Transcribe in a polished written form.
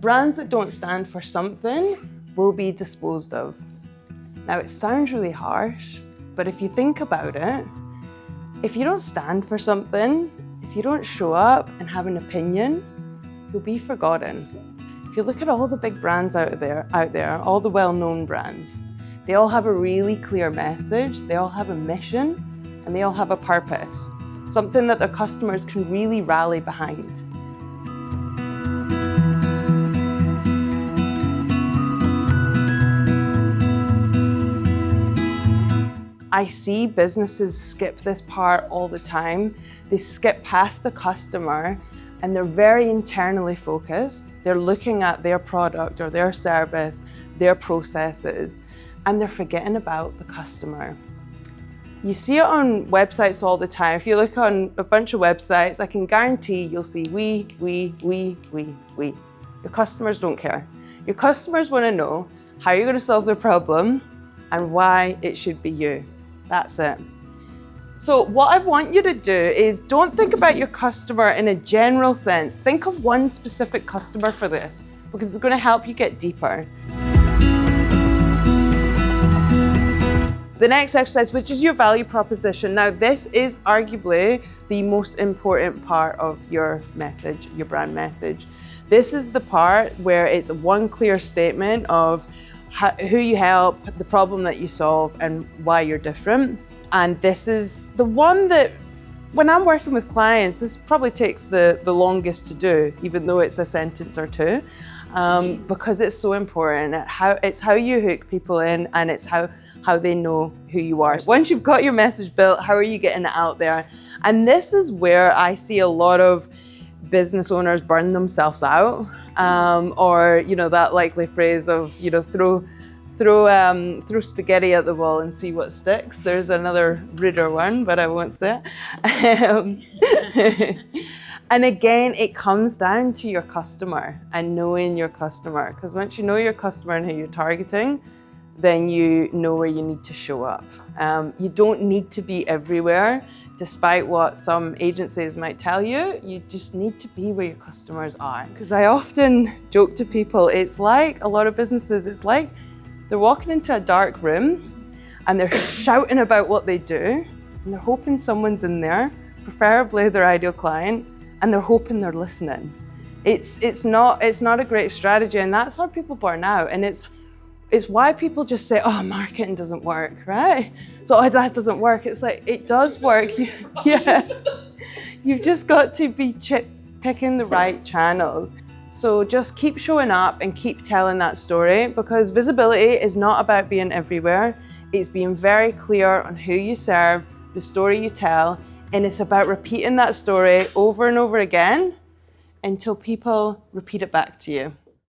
brands that don't stand for something will be disposed of. Now, it sounds really harsh, but if you think about it, if you don't stand for something, if you don't show up and have an opinion, you'll be forgotten. If you look at all the big brands out there, all the well-known brands, they all have a really clear message, they all have a mission, and they all have a purpose, something that their customers can really rally behind. I see businesses skip this part all the time. They skip past the customer and they're very internally focused. They're looking at their product or their service, their processes, and they're forgetting about the customer. You see it on websites all the time. If you look on a bunch of websites, I can guarantee you'll see we. Your customers don't care. Your customers want to know how you're going to solve their problem and why it should be you. That's it. So what I want you to do is don't think about your customer in a general sense. Think of one specific customer for this, because it's going to help you get deeper. The next exercise, which is your value proposition. Now, this is arguably the most important part of your message, your brand message. This is the part where it's one clear statement of who you help, the problem that you solve, and why you're different. And this is the one that, when I'm working with clients, this probably takes the longest to do, even though it's a sentence or two, because it's so important. It's how you hook people in, and it's how they know who you are. Once you've got your message built, how are you getting it out there? And this is where I see a lot of business owners burn themselves out, or that likely phrase of throw spaghetti at the wall and see what sticks. There's another ruder one, but I won't say it. And again, it comes down to your customer and knowing your customer, because once you know your customer and who you're targeting, then you know where you need to show up. You don't need to be everywhere, despite what some agencies might tell you. You just need to be where your customers are. Because I often joke to people, it's like a lot of businesses, it's like they're walking into a dark room and they're shouting about what they do, and they're hoping someone's in there, preferably their ideal client, and they're hoping they're listening. It's not a great strategy, and that's how people burn out. And it's why people just say, oh, marketing doesn't work, right? So that doesn't work. It's like, it does work. Yeah. You've just got to be picking the right channels. So just keep showing up and keep telling that story, because visibility is not about being everywhere. It's being very clear on who you serve, the story you tell, and it's about repeating that story over and over again until people repeat it back to you.